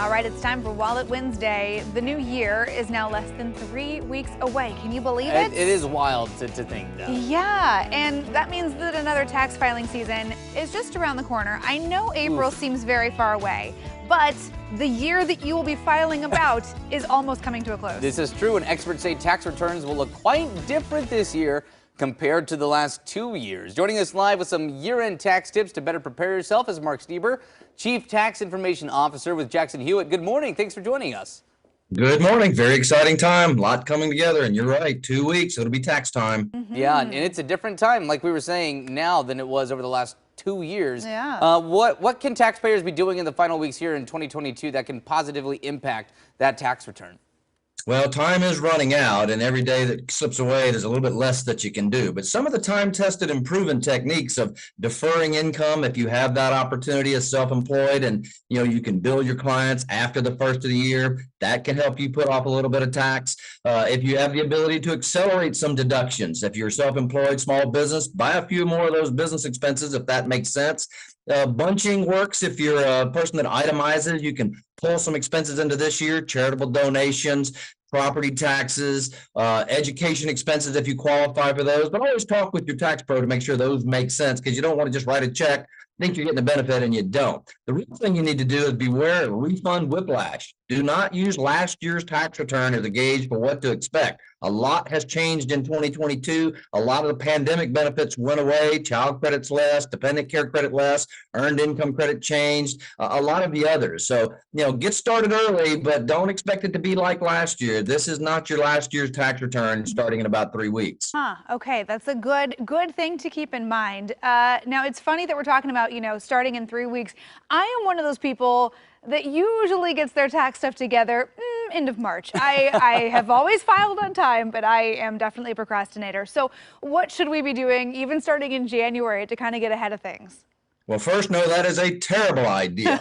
All right, it's time for Wallet Wednesday. The new year is now less than 3 weeks away. Can you believe it? It is wild to think that. Yeah, and that means that another tax filing season is just around the corner. I know April seems very far away, but the year that you will be filing about is almost coming to a close. This is true, and experts say tax returns will look quite different this year compared to the last 2 years. Joining us live with some year-end tax tips to better prepare yourself is Mark Stieber, Chief Tax Information Officer with Jackson Hewitt. Good morning. Thanks for joining us. Good morning. Very exciting time. A lot coming together. And you're right, 2 weeks. It'll be tax time. Yeah, and it's a different time, like we were saying, now than it was over the last 2 years. Yeah. What can taxpayers be doing in the final weeks here in 2022 that can positively impact that tax return? Well, time is running out, and every day that slips away, there's a little bit less that you can do. But some of the time-tested and proven techniques of deferring income, if you have that opportunity as self-employed, and you can bill your clients after the first of the year, that can help you put off a little bit of tax. If you have the ability to accelerate some deductions, if you're self-employed, small business, buy a few more of those business expenses, if that makes sense. Bunching works if you're a person that itemizes. You can pull some expenses into this year, charitable donations, property taxes, education expenses if you qualify for those. But always talk with your tax pro to make sure those make sense, because you don't want to just write a check, think you're getting a benefit and you don't. The real thing you need to do is beware of refund whiplash. Do not use last year's tax return as a gauge for what to expect. A lot has changed in 2022. A lot of the pandemic benefits went away, child credits less, dependent care credit less, earned income credit changed, a lot of the others. So, get started early, but don't expect it to be like last year. This is not your last year's tax return starting in about 3 weeks. Okay, that's a good thing to keep in mind. Now, it's funny that we're talking about, starting in 3 weeks. I am one of those people that usually gets their tax stuff together end of March. I have always filed on time, but I am definitely a procrastinator. So what should we be doing even starting in January to kind of get ahead of things? Well, first, no, that is a terrible idea.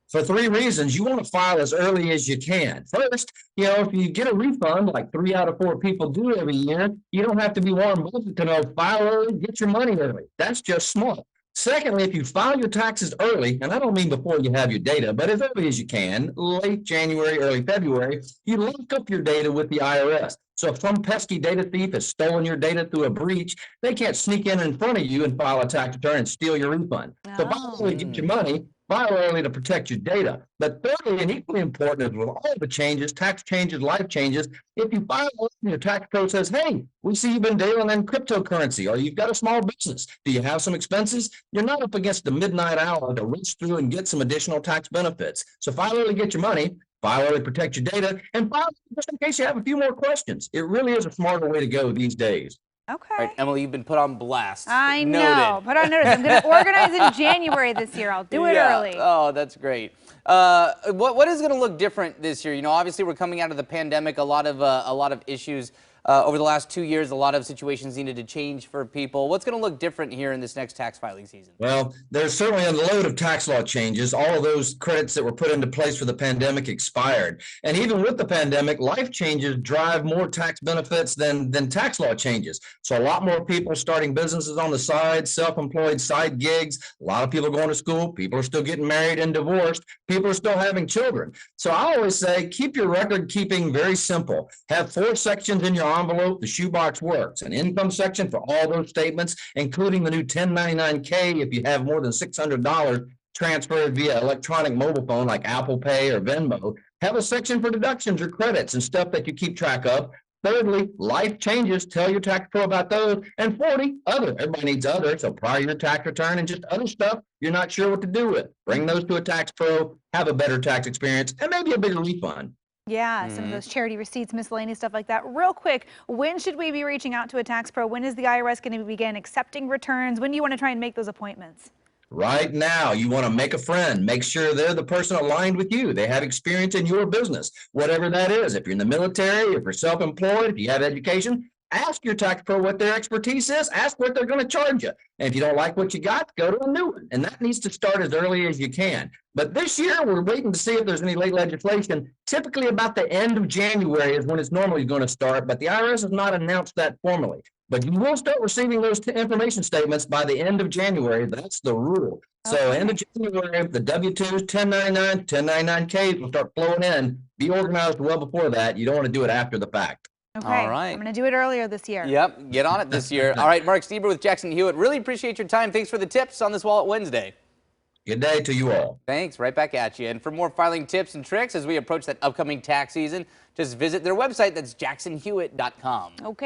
For 3 reasons. You want to file as early as you can. First, if you get a refund, like 3 out of 4 people do every year, you don't have to be Warren Buffett to know, file early, get your money early. That's just smart. Secondly, if you file your taxes early, and I don't mean before you have your data, but as early as you can, late January, early February, you lock up your data with the IRS. So if some pesky data thief has stolen your data through a breach, they can't sneak in front of you and file a tax return and steal your refund. So file early, get your money, file early to protect your data. But thirdly, and equally important is with all the changes, tax changes, life changes, if you file and your tax pro says, hey, we see you've been dealing in cryptocurrency, or you've got a small business, do you have some expenses? You're not up against the midnight hour to reach through and get some additional tax benefits. So file early, get your money, file early, protect your data, and file just in case you have a few more questions. It really is a smarter way to go these days. Okay. All right, Emily, you've been put on blast. I know. Put on notice. I'm going to organize in January this year. I'll do it early. Oh, that's great. What is going to look different this year? Obviously we're coming out of the pandemic. A lot of issues over the last 2 years. A lot of situations needed to change for people. What's going to look different here in this next tax filing season? Well, there's certainly a load of tax law changes. All of those credits that were put into place for the pandemic expired. And even with the pandemic, life changes drive more tax benefits than tax law changes. So a lot more people starting businesses on the side, self-employed side gigs. A lot of people going to school. People are still getting married and divorced. People are still having children. So I always say, keep your record keeping very simple. Have 4 sections in your envelope. The shoebox works. An income section for all those statements, including the new 1099-K if you have more than $600 transferred via electronic mobile phone like Apple Pay or Venmo. Have a section for deductions or credits and stuff that you keep track of. Thirdly, life changes. Tell your tax pro about those. And 40, other. Everybody needs other. So prior year tax return and just other stuff you're not sure what to do with. Bring those to a tax pro, have a better tax experience, and maybe a bigger refund. Yeah, some of those charity receipts, miscellaneous stuff like that. Real quick, when should we be reaching out to a tax pro? When is the IRS going to begin accepting returns? When do you want to try and make those appointments? Right now, you want to make a friend. Make sure they're the person aligned with you. They have experience in your business, whatever that is. If you're in the military, if you're self-employed, if you have education, ask your tax pro what their expertise is. Ask what they're going to charge you. And if you don't like what you got, go to a new one. And that needs to start as early as you can. But this year, we're waiting to see if there's any late legislation. Typically about the end of January is when it's normally going to start, but the IRS has not announced that formally. But you will start receiving those information statements by the end of January. That's the rule. So Okay. end of January, the W-2s, 1099, 1099-Ks will start flowing in. Be organized well before that. You don't want to do it after the fact. Okay. All right. I'm going to do it earlier this year. Yep, get on it this year. All right, Mark Stieber with Jackson Hewitt. Really appreciate your time. Thanks for the tips on this Wallet Wednesday. Good day to you all. Thanks, right back at you. And for more filing tips and tricks as we approach that upcoming tax season, just visit their website. That's jacksonhewitt.com. Okay.